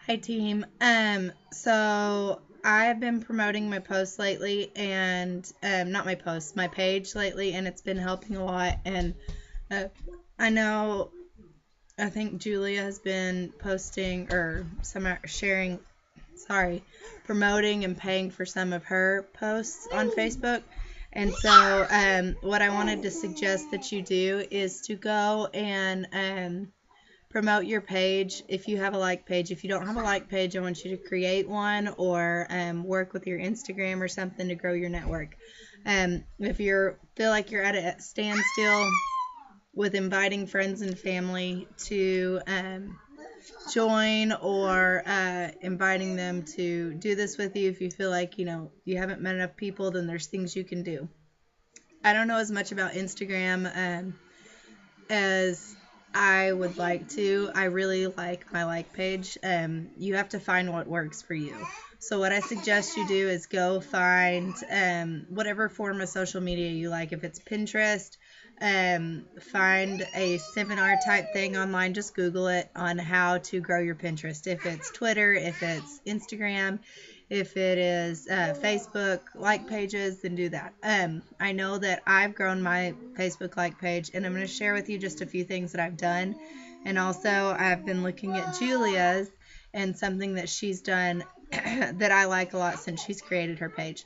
Hi team. So I've been promoting my posts lately and not my posts, my page lately, and it's been helping a lot. And uh, I know I think Julia has been posting or some sharing, sorry, promoting and paying for some of her posts on Facebook. And so what I wanted to suggest that you do is to go and promote your page if you have a like page. If you don't have a like page, I want you to create one or work with your Instagram or something to grow your network. If you feel like you're at a standstill with inviting friends and family to join or inviting them to do this with you, if you feel like you haven't met enough people, then there's things you can do. I don't know as much about Instagram as I would like to. I really like my like page. You have to find what works for you. So what I suggest you do is go find whatever form of social media you like. If it's Pinterest, find a seminar type thing online. Just Google it on how to grow your Pinterest. If it's Twitter, if it's Instagram, if it is Facebook like pages, then do that. I know that I've grown my Facebook like page, and I'm going to share with you just a few things that I've done. And also, I've been looking at Julia's and something that she's done that I like a lot since she's created her page.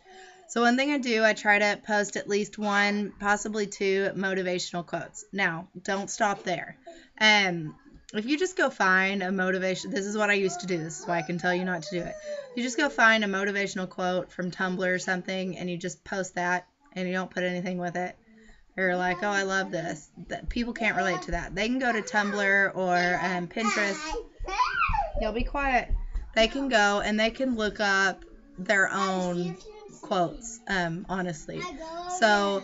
So one thing I do, I try to post at least one, possibly two motivational quotes. Now, don't stop there. Um, if you just go find a motivation, this is what I used to do. This is why I can tell you not to do it. You just go find a motivational quote from Tumblr or something, and you just post that, and you don't put anything with it. Or like, oh, I love this. People can't relate to that. They can go to Tumblr or Pinterest. You'll be quiet. They can go and they can look up their own quotes, honestly. So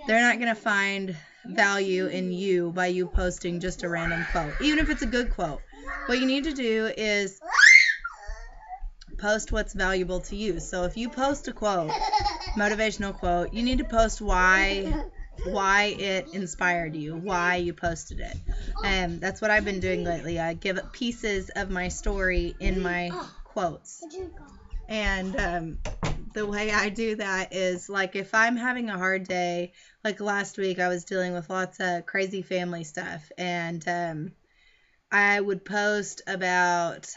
they're not going to find value in you by you posting just a random quote, even if it's a good quote. What you need to do is post what's valuable to you. So if you post a quote, motivational quote, you need to post why it inspired you, why you posted it. And that's what I've been doing lately. I give pieces of my story in my quotes. And the way I do that is like if I'm having a hard day, like last week I was dealing with lots of crazy family stuff, and I would post about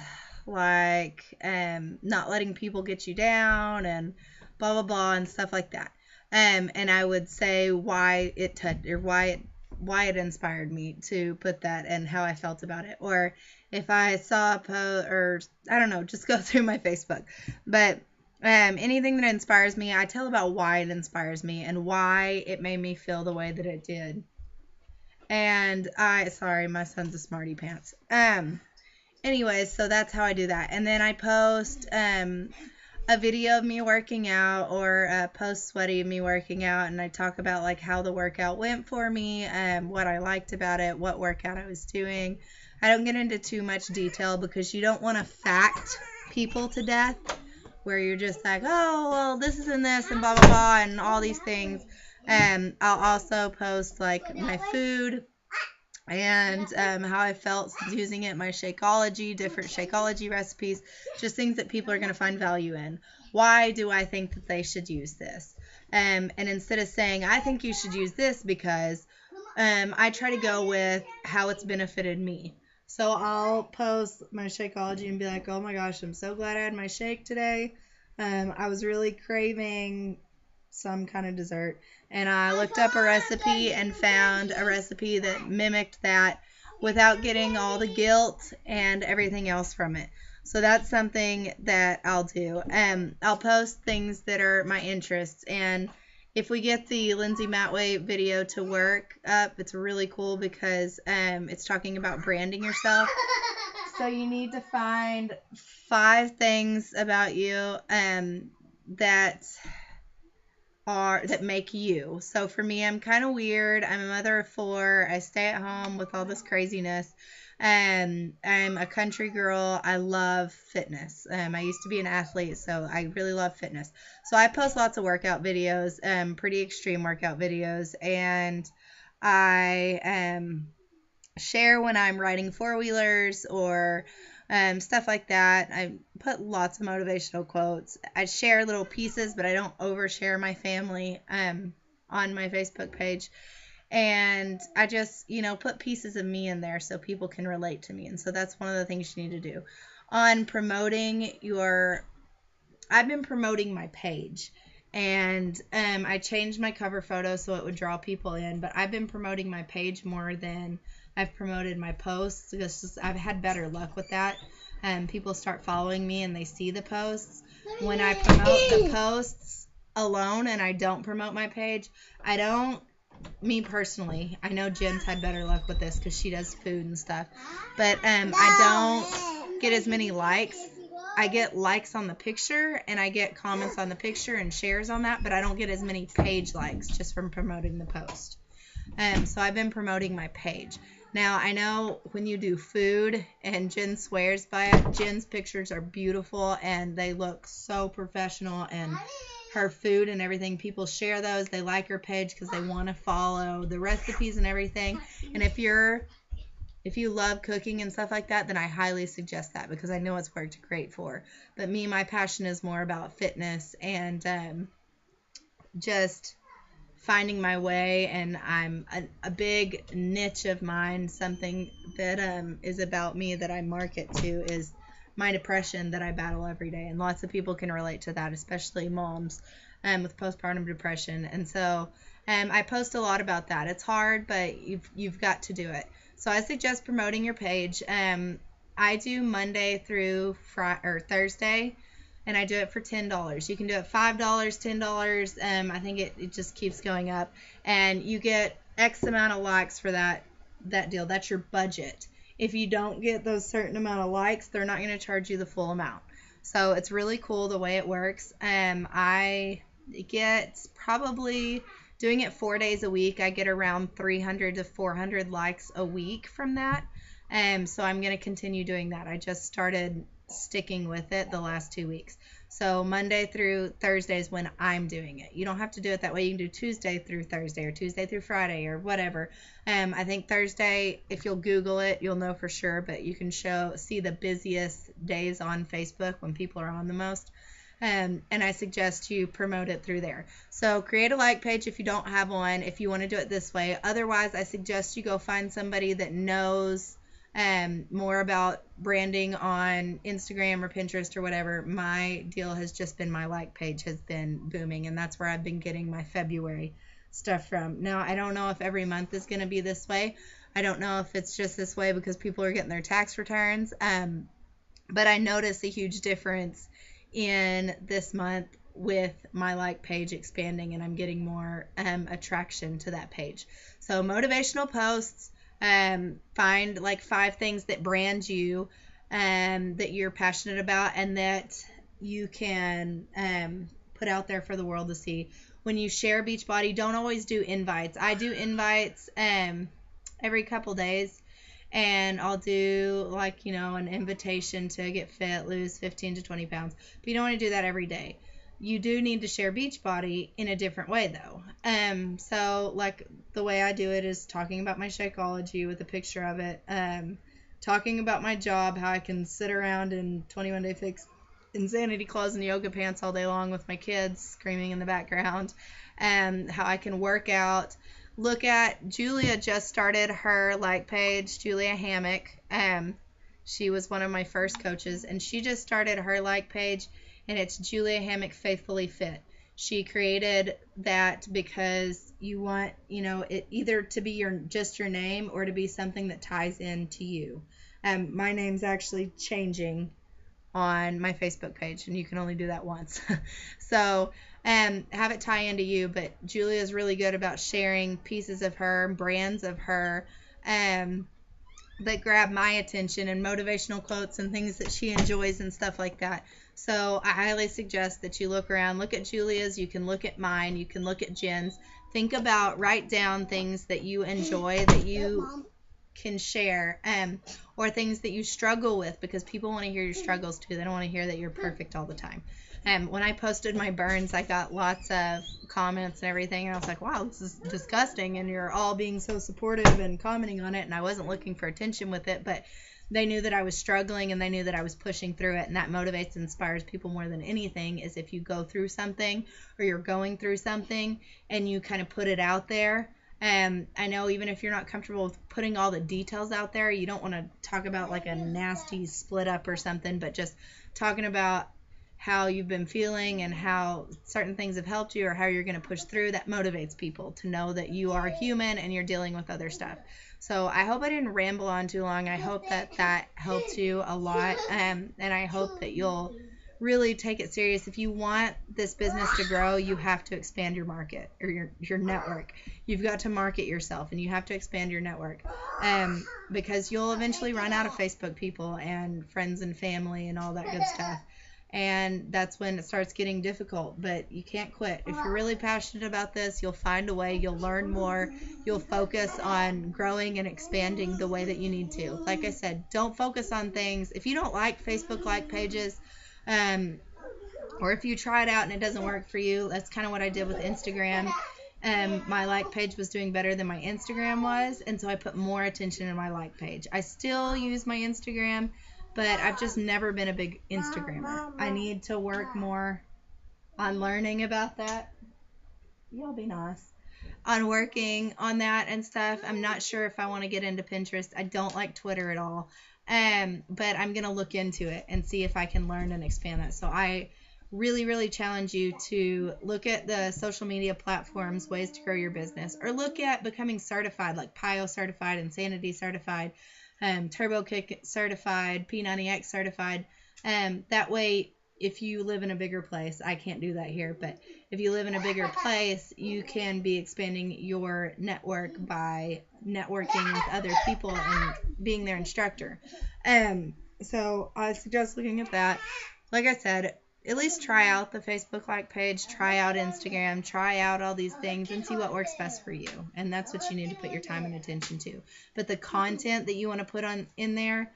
like not letting people get you down and blah blah blah and stuff like that. And I would say why it touched or why it inspired me to put that and how I felt about it. Or if I saw a post or I don't know, just go through my Facebook. But anything that inspires me, I tell about why it inspires me and why it made me feel the way that it did. And sorry, my son's a smarty pants. Anyways, so that's how I do that. And then I post a video of me working out or a post sweaty of me working out, and I talk about like how the workout went for me, what I liked about it, what workout I was doing. I don't get into too much detail because you don't want to fact people to death where you're just like, oh, well, this is in this and blah, blah, blah, and all these things. I'll also post like my food and how I felt using it, my Shakeology, different Shakeology recipes, just things that people are going to find value in. Why do I think that they should use this? And instead of saying, I think you should use this because I try to go with how it's benefited me. So I'll post my Shakeology and be like, oh my gosh, I'm so glad I had my shake today. I was really craving some kind of dessert, and I looked up a recipe and found a recipe that mimicked that without getting all the guilt and everything else from it. So that's something that I'll do. I'll post things that are my interests, and if we get the Lindsay Matway video to work up, it's really cool because it's talking about branding yourself. So you need to find 5 things about you that make you. So for me, I'm kind of weird. I'm a mother of 4. I stay at home with all this craziness. I'm a country girl. I love fitness. I used to be an athlete, so I really love fitness. So I post lots of workout videos, pretty extreme workout videos, and I share when I'm riding four-wheelers or stuff like that. I put lots of motivational quotes. I share little pieces, but I don't overshare my family on my Facebook page. And I just, put pieces of me in there so people can relate to me. And so that's one of the things you need to do. On promoting I've been promoting my page. And I changed my cover photo so it would draw people in. But I've been promoting my page more than I've promoted my posts because I've had better luck with that. People start following me and they see the posts. When I promote the posts alone and I don't promote my page, me personally, I know Jen's had better luck with this because she does food and stuff, but I don't get as many likes. I get likes on the picture and I get comments on the picture and shares on that, but I don't get as many page likes just from promoting the post. So I've been promoting my page. Now, I know when you do food, and Jen swears by it, Jen's pictures are beautiful, and they look so professional, and her food and everything, people share those. They like her page because they want to follow the recipes and everything. And if you love cooking and stuff like that, then I highly suggest that because I know it's worked great for her. But my passion is more about fitness and just finding my way, and I'm a big niche of mine, something that is about me that I market to is my depression that I battle every day, and lots of people can relate to that, especially moms with postpartum depression. And so I post a lot about that. It's hard, but you've got to do it. So I suggest promoting your page. I do Monday through Thursday, and I do it for $10. You can do it $5, $10. I think it just keeps going up, and you get X amount of likes for that deal. That's your budget. If you don't get those certain amount of likes, they're not going to charge you the full amount. So it's really cool the way it works. I get probably doing it 4 days a week. I get around 300 to 400 likes a week from that. So I'm going to continue doing that. I just started sticking with it the last 2 weeks. So Monday through Thursday is when I'm doing it. You don't have to do it that way. You can do Tuesday through Thursday or Tuesday through Friday or whatever. I think Thursday, if you'll Google it, you'll know for sure, but you can see the busiest days on Facebook when people are on the most. And I suggest you promote it through there. So create a like page if you don't have one, if you want to do it this way. Otherwise, I suggest you go find somebody that knows more about branding on Instagram or Pinterest or whatever. My deal has just been my like page has been booming, and that's where I've been getting my February stuff from. Now, I don't know if every month is going to be this way. I don't know if it's just this way because people are getting their tax returns. But I notice a huge difference in this month with my like page expanding, and I'm getting more attraction to that page. So motivational posts. Find like 5 things that brand you, that you're passionate about and that you can put out there for the world to see. When you share Beachbody, don't always do invites. I do invites every couple days, and I'll do an invitation to get fit, lose 15 to 20 pounds. But you don't want to do that every day. You do need to share Beachbody in a different way, though. So the way I do it is talking about my Shakeology with a picture of it, talking about my job, how I can sit around in 21 Day Fix insanity clothes and yoga pants all day long with my kids screaming in the background, how I can work out. Look at Julia just started her like page, Julia Hammock. She was one of my first coaches, and she just started her like page. And it's Julia Hammock Faithfully Fit. She created that because you want, it either to be just your name or to be something that ties into you. My name's actually changing on my Facebook page, and you can only do that once. So have it tie into you. But Julia is really good about sharing pieces of her, brands of her, that grab my attention, and motivational quotes and things that she enjoys and stuff like that. So I highly suggest that you look around, look at Julia's, you can look at mine, you can look at Jen's. Write down things that you enjoy that you can share, or things that you struggle with, because people want to hear your struggles too. They don't want to hear that you're perfect all the time. When I posted my burns, I got lots of comments and everything, and I was like, wow, this is disgusting, and you're all being so supportive and commenting on it, and I wasn't looking for attention with it, but they knew that I was struggling and they knew that I was pushing through it. And that motivates and inspires people more than anything, is if you go through something or you're going through something and you kind of put it out there. I know even if you're not comfortable with putting all the details out there, you don't want to talk about like a nasty split up or something, but just talking about how you've been feeling and how certain things have helped you or how you're going to push through, that motivates people to know that you are human and you're dealing with other stuff. So I hope I didn't ramble on too long. I hope that that helped you a lot, and I hope that you'll really take it serious. If you want this business to grow, you have to expand your market or your network. You've got to market yourself and you have to expand your network, because you'll eventually run out of Facebook people and friends and family and all that good stuff. And that's when it starts getting difficult, but you can't quit. If you're really passionate about this, you'll find a way, you'll learn more, you'll focus on growing and expanding the way that you need to. Like I said, don't focus on things. If you don't like Facebook like pages, or if you try it out and it doesn't work for you, that's kind of what I did with Instagram. My like page was doing better than my Instagram was, and so I put more attention in my like page. I still use my Instagram, but I've just never been a big Instagrammer. I need to work more on learning about that. Y'all be nice. On working on that and stuff. I'm not sure if I want to get into Pinterest. I don't like Twitter at all. But I'm going to look into it and see if I can learn and expand that. So I really, really challenge you to look at the social media platforms, ways to grow your business, or look at becoming certified, like PIO certified, Insanity certified, TurboKick certified, P90X certified. That way, if you live in a bigger place, I can't do that here, but if you live in a bigger place, you can be expanding your network by networking with other people and being their instructor. So I suggest looking at that. Like I said, at least try out the Facebook like page, try out Instagram, try out all these things and see what works best for you. And that's what you need to put your time and attention to. But the content that you want to put on in there,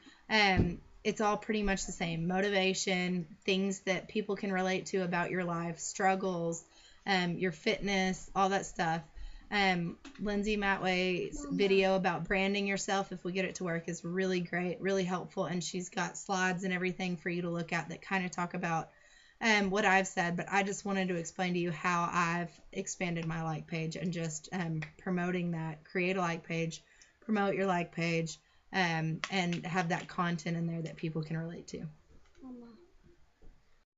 it's all pretty much the same. Motivation, things that people can relate to about your life, struggles, your fitness, all that stuff. Lindsay Matway's video about branding yourself, if we get it to work, is really great, really helpful. And she's got slides and everything for you to look at that kind of talk about what I've said. But I just wanted to explain to you how I've expanded my like page and just promoting that. Create a like page, promote your like page, and have that content in there that people can relate to.